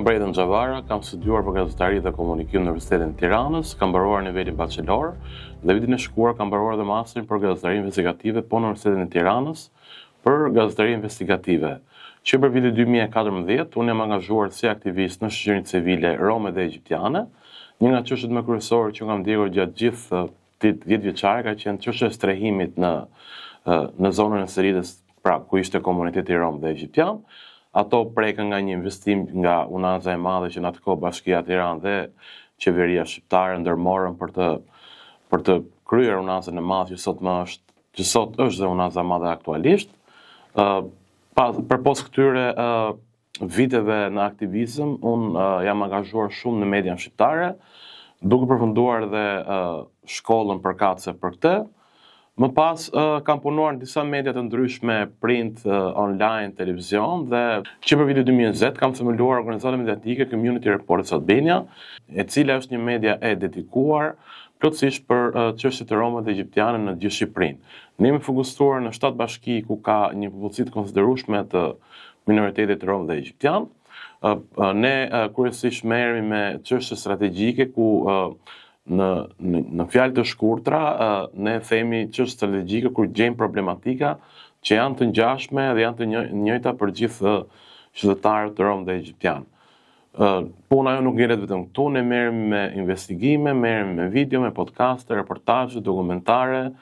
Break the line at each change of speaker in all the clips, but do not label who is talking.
jam Brejden Xhavara, kam studiuar për gazetari dhe komunikim në Universitetin e Tiranës, kam mbaruar nivelin bachelor dhe vitin e shkuar kam mbaruar dhe masterin për gazetari investigative në Universitetin e Tiranës për gazetari investigative. Që për vitin 2014, unë jam angazhuar si aktivist në shoqërinë civile rome dhe egjiptiane. Një nga çështjet më kryesore që kam ndjekur gjatë gjithë 10 vjeçare ka qenë çështja e strehimit në zonën e Seridës, pra ku ishte komuniteti rom dhe egjiptian. Ato prekën nga një investim nga Unaza e Madhe që në atë kohë Bashkia e Tiranës dhe qeveria shqiptare ndërmorën për të kryer Unazën e Madhe që sot është dhe Unaza e Madhe aktualisht. Përpos këtyre viteve në aktivizëm, unë jam angazhuar shumë në median shqiptare, duke përfunduar dhe shkollën përkatëse për këtë. Më pas kam punuar në disa media të ndryshme, print, online, televizion dhe që për vitin 2020 kam themeluar organizatën mediatike Community Reporters Albania, e cila është një media e dedikuar plotësisht për çështjet e romëve dhe egjiptiane në gjithë Shqipërinë. Ne jemi fokusuar në 7 bashki ku ka një popullsi të konsiderueshme të minoritetit rom dhe egjiptian. Ne kryesisht merremi me çështje strategjike ku në fjalë të shkurtra, ne themi çështje strategjike kur gjejmë problematika që janë të ngjashme dhe janë të njëjta për gjithë qytetarët rom dhe egjiptian. Puna jo nuk ngjitet vetëm këtu, ne merremi me investigime, merremi me video, me podcaste, reportazhe, dokumentare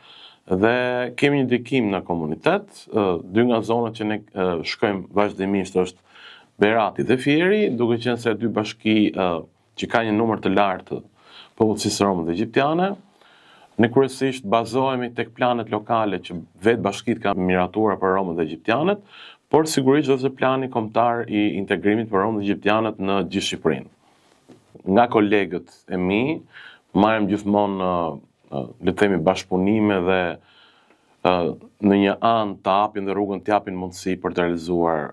dhe kemi një dedikim në komunitet. 2 nga zonat që ne shkojmë vazhdimisht është Berati dhe Fieri, duke qenë se 2 bashki që kanë një numër të lartë të popullsisë rome dhe egjiptiane. Ne kryesisht bazohemi tek planet lokale që vetë bashkitë kanë miratuar për romët dhe egjiptianët, por sigurisht edhe plani kombëtar i integrimit për romët dhe egjiptianët në gjithë Shqipërinë. Nga kolegët e mi, marrim gjithmonë le të themi bashkëpunime dhe në një anë të hapin dhe rrugën të japin mundësi për të realizuar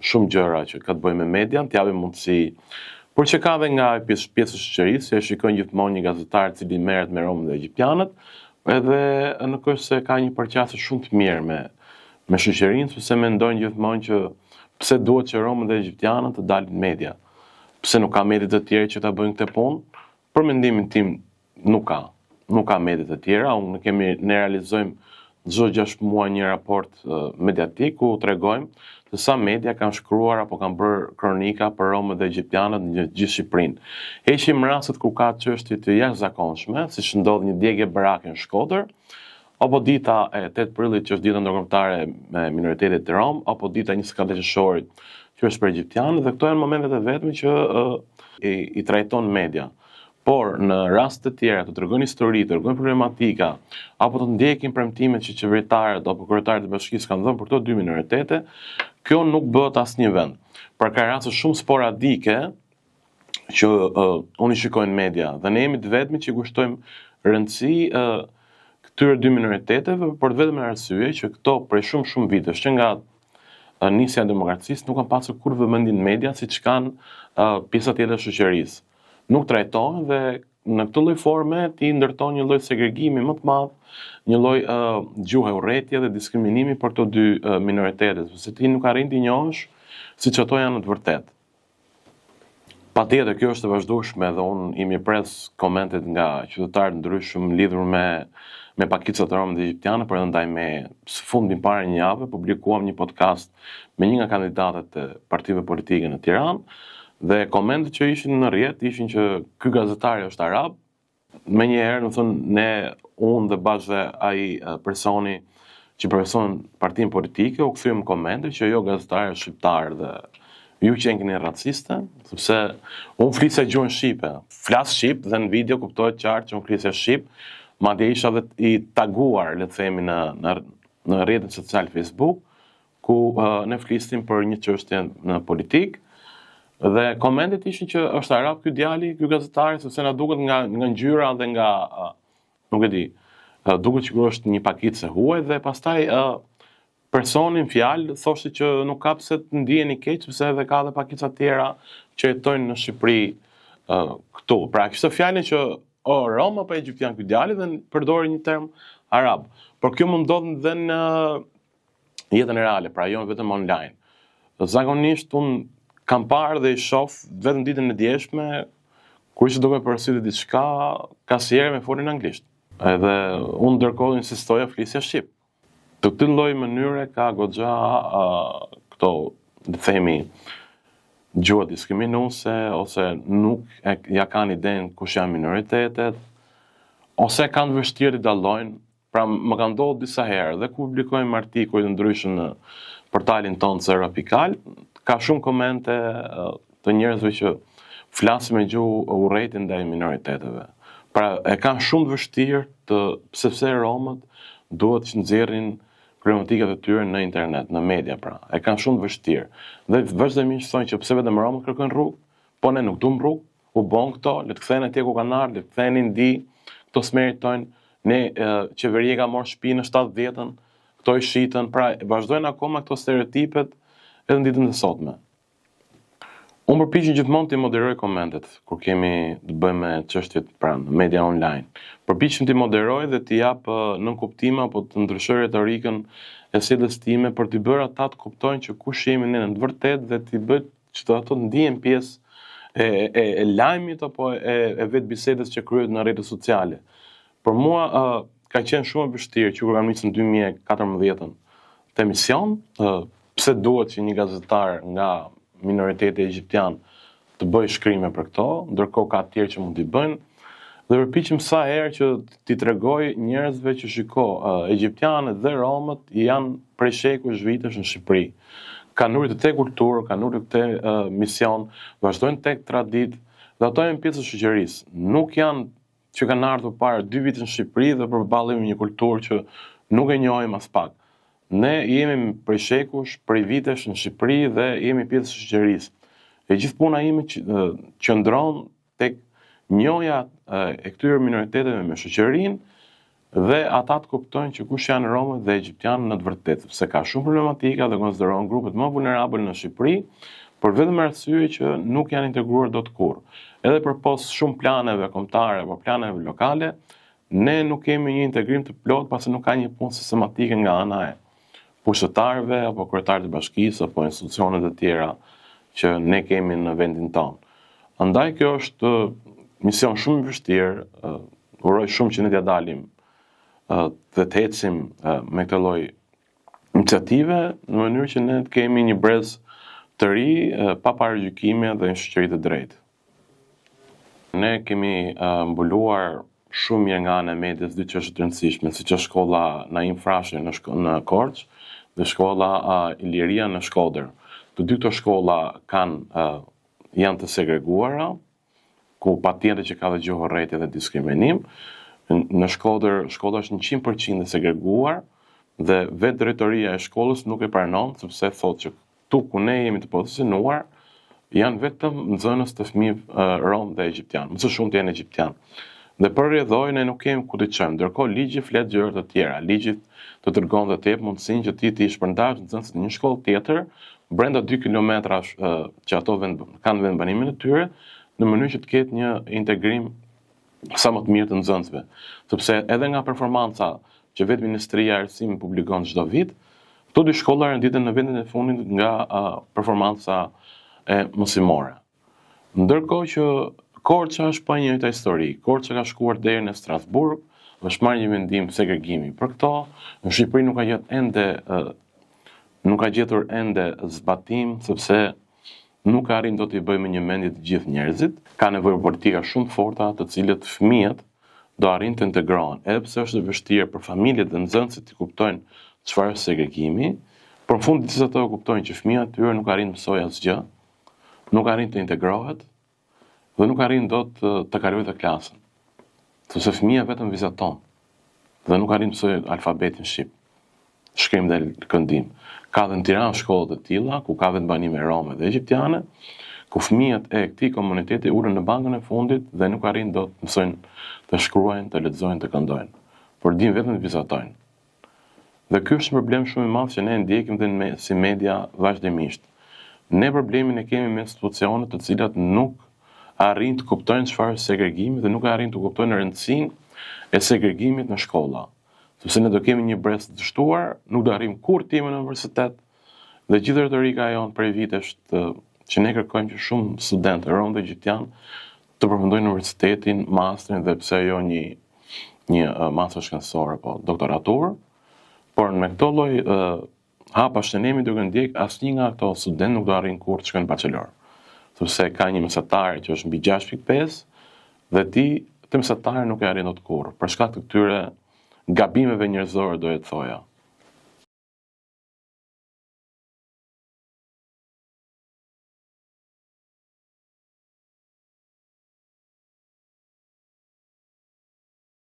shumë gjëra që ka të bëjnë me median, të japin mundësi. Por që ka dhe nga pjesë shoqërisë, që e shikojnë gjithmonë një gazetar i cili merret me romët dhe egjiptianët, edhe nuk është se ka një përqasje shumë të mirë me shoqërinë, sepse mendojnë gjithmonë që pse duhet që romët dhe egjiptianët të dalin në media. Pse nuk ka media të tjerë që ta bëjnë këtë punë? Për mendimin tim nuk ka media të tjera, ne realizojmë çdo 6 muaj një raport mediatik ku tregojmë se sa media kanë shkruar apo kanë bërë kronika për romët dhe egjiptianët në gjithë Shqipërinë. Heqim rastet ku ka çështje të jashtëzakonshme, siç ndodh një djegje barake në Shkodër, apo dita e 8 prillit që është dita ndërkombëtare me minoritetet rom, apo dita 24 qershorit që është për egjiptianët, dhe këto janë momentet e vetme që i trajton media. Por në raste të tjera të tregojnë histori, të tregojnë problematika, apo të ndjekin premtimet që qeveritarët apo kryetarët e bashkisë kanë dhënë për këto 2 minoritete, kjo nuk bëhet asnjë vend. Pra ka raste shumë sporadike që unë i shikojnë media dhe ne jemi të vetmit që kushtojmë rëndësi këtyre 2 minoriteteve, por vetëm në arsye që këto prej shumë vitesh që nga nisja e demokracisë nuk kanë pasur kur vëmendje në media siç kanë pjesa tjetër e shoqërisë. Nuk trajtohen dhe në këtë lloj forme ti ndërton një lloj segregimi më të madh, një lloj gjuhe urrëtie dhe diskriminimi për këto 2 minoritete, sepse ti nuk arrin t'i njohësh siç ato janë në të vërtetë. Patjetër kjo është e vazhdueshme dhe unë i mirpres komentet nga qytetarë ndryshëm lidhur me pakicat rom dhe egjiptiane, por edhe ndaj me së fundi para një jave publikuam një podcast me një nga kandidatët e partive politike në Tiranë. Dhe komentet që ishin në rrjet ishin që ky gazetari është arab. Menjëherë, do të thonë, unë dhe bashkë ai personi që përfaqëson partinë politike u kthyem komente që jo gazetari është shqiptar dhe ju që jeni raciste, sepse unë flisja gjuhën shqipe. Flas shqip dhe në video kuptohet qartë që unë flisja shqip, madje isha dhe i taguar, le të themi, në rrjetin social Facebook, ku ne flisnim për një çështje në politikë. Dhe komentet ishin që është arab ky djali, ky gazetari, sepse na duket nga ngjyra dhe nga nuk e di, duket që është një pakicë huaj dhe pastaj personin fjalë thoshte që nuk ka pse të ndiheni keq, sepse edhe ka edhe pakica të tjera që jetojnë në Shqipëri këtu. Pra kishte fjalën që rom apo egjiptian ky djali dhe përdori një term arab. Por kjo mund ndodh edhe në jetën reale, pra jo vetëm online. Zakonisht unë kam parë dhe i shoh vetëm ditën e djeshme, kur ishte duke përsytë diçka, kasierë me folin anglisht. Edhe unë ndërkohë insistoja flisja shqip. Të këtë lloj mënyre ka goxha këto, të themi, gjua diskriminuese, ose nuk ja kanë idenë kush janë minoritetet, ose kanë vështirë të dallojnë. Pra më ka ndodhur disa herë dhe ku publikojmë artikuj të ndryshëm në portalin tonë Ceropikal, ka shumë komente të njerëzve që flasin me gjuhë urrejti ndaj minoriteteve. Pra e kanë shumë të vështirë sepse Romët duhet që nxjerrin problematikat e tyre në internet, në media, pra. E kanë shumë të vështirë. Dhe vazhdimisht thonë që pse vetëm Romët kërkojnë rrugë, po ne nuk duam rrugë, u bën këto, le të kthehen atje ku kanë ardhur, le të kthehen në ndi, këto s'meritojnë. Ne qeveria ka marrë shtëpi në 70-ën, këto i shitën, pra vazhdojnë akoma këto stereotipet edhe në ditën e sotme. Unë përpiqem gjithmonë të moderoj komentet kur kemi të bëjmë me çështjet pranë media online. Përpiqem të moderoj dhe të jap nënkuptime apo të ndryshoj retorikën e sjelljes time për t'i bërë ata të kuptojnë që kush jemi ne në të vërtetë dhe t'i bëj që ato të ndihen pjesë e lajmit apo e vetë bisedës që kryhet në rrjetet sociale. Për mua ka qenë shumë e vështirë që kur kam nisur në 2014 të emision, pse duhet që një gazetar nga minoriteti egjiptian të bëj shkrime për këto, ndërkohë ka të tjerë që mund t'i bëjnë, dhe përpiqem sa herë që t'i tregoj njerëzve që shiko, egjiptianët dhe romët janë prej shekush vitesh në Shqipëri. Kanë urdhë te kulturë, kanë urdhë te mision, vazhdojnë tek traditë, dhe ato janë pjesë e shoqërisë. Nuk janë që kanë ardhur para 2 vite në Shqipëri dhe përballemi me një kulturë që nuk e njohim as pak. Ne jemi prej shekush, prej vitesh në Shqipëri dhe jemi pjesë e shoqërisë. E gjithë puna ime qëndron tek njohja e këtyre minoriteteve me shoqërinë dhe ata të kuptojnë që kush janë romët dhe egjiptianët në të vërtetë, sepse ka shumë problematika dhe konsiderohen grupet më vulnerabël në Shqipëri, por vetëm arsye që nuk janë integruar dot kurrë. Edhe përpos shumë planeve kombëtare apo planeve lokale, ne nuk kemi një integrim të plot pasi nuk ka një punë sistematike nga ana e pushtetarëve apo kryetarëve të bashkisë apo institucionet e tjera që ne kemi në vendin tonë. Andaj kjo është mision shumë i vështirë, uroj shumë që ne t'ja dalim dhe të ecim me këtë lloj iniciative në mënyrë që ne të kemi një brez të ri pa paragjykime dhe një shoqëri të drejtë. Ne kemi mbuluar shumë mirë nga ana e medias dy çështje të rëndësishme, siç është shkolla Naim Frashi në Korçë dhe shkolla Iliria në Shkodër. Të dy këto shkolla janë të segreguara, ku patjetër që ka dhe gjuhë urrejtje dhe diskriminim. Në Shkodër, shkolla është 100% e segreguar dhe vetë drejtoria e shkollës nuk e pranon, sepse thotë që tu ku ne jemi të pozicijonuar janë vetëm nxënës të fëmijë rom dhe egjiptian, më së shumti janë egjiptian. Dhe për rrjedhoj ne nuk kemi ku të çojmë, ndërkohë ligji flet gjëra të tjera. Ligji të tregon dhe të jep mundësinë që ti të shpërndash nxënësit në një shkollë tjetër brenda 2 kilometrash që ato kanë vendbanimin e tyre, në mënyrë që të ketë një integrim sa më të mirë të nxënësve. Sepse edhe nga performanca që vetë Ministria e Arsimit publikon çdo vit, këto dy shkolla renditen në vendin e fundit nga performanca e mësimore. Ndërkohë që Korça është pa njëjta histori. Korça ka shkuar deri në Strasburg, është marrë një vendim segregimi për këto. Në Shqipëri nuk ka gjetur ende zbatim, sepse nuk arrin do t'i bëjmë një mendje të gjithë njerëzit. Ka nevojë politika shumë të forta, të cilët fëmijët do arrin të integrohen. Edhe pse është e vështirë për familjet dhe nxënësit të kuptojnë çfarë është segregimi, por në fund ditës ato kuptojnë që fëmia e tyre nuk arrin të mësojë asgjë, nuk arrin të integrohet dhe nuk arrin dot të kalojë të klasën. Sepse fëmia vetëm vizaton dhe nuk arrin të mësojë alfabetin shqip, shkrim dhe këndim. Ka dhe në Tiranë shkolla të tilla ku ka vendbanime rome dhe egjiptiane, ku fëmijët e këtij komuniteti ulen në bankën e fundit dhe nuk arrin dot të mësojnë të shkruajnë, të lexojnë, të këndojnë, por din vetëm të vizatojnë. Dhe ky është një problem shumë i madh që ne ndjekim dhe si media vazhdimisht. Ne problemin e kemi me institucionet të cilat nuk arrin të kuptojnë çfarë është segregimi dhe nuk arrin të kuptojnë rëndësinë e segregimit në shkolla. Sepse ne do kemi një brez të dështuar, nuk do arrim kurrë të jemi në universitet dhe gjithë retorika jonë prej vitesh të që ne kërkojmë që shumë studentë romë dhe egjiptian të përfundojnë universitetin, masterin dhe pse jo një master shkencor apo doktoratur, por me këto lloj hapa shënimi duke ndjek asnjë nga këto studentë nuk do arrin kurrë të shkojnë bachelor, sepse ka një mesatare që është mbi 6.5 dhe ti të mesatare nuk e arrin dot kurrë për shkak të këtyre gabimeve njerëzore, do e të thoja.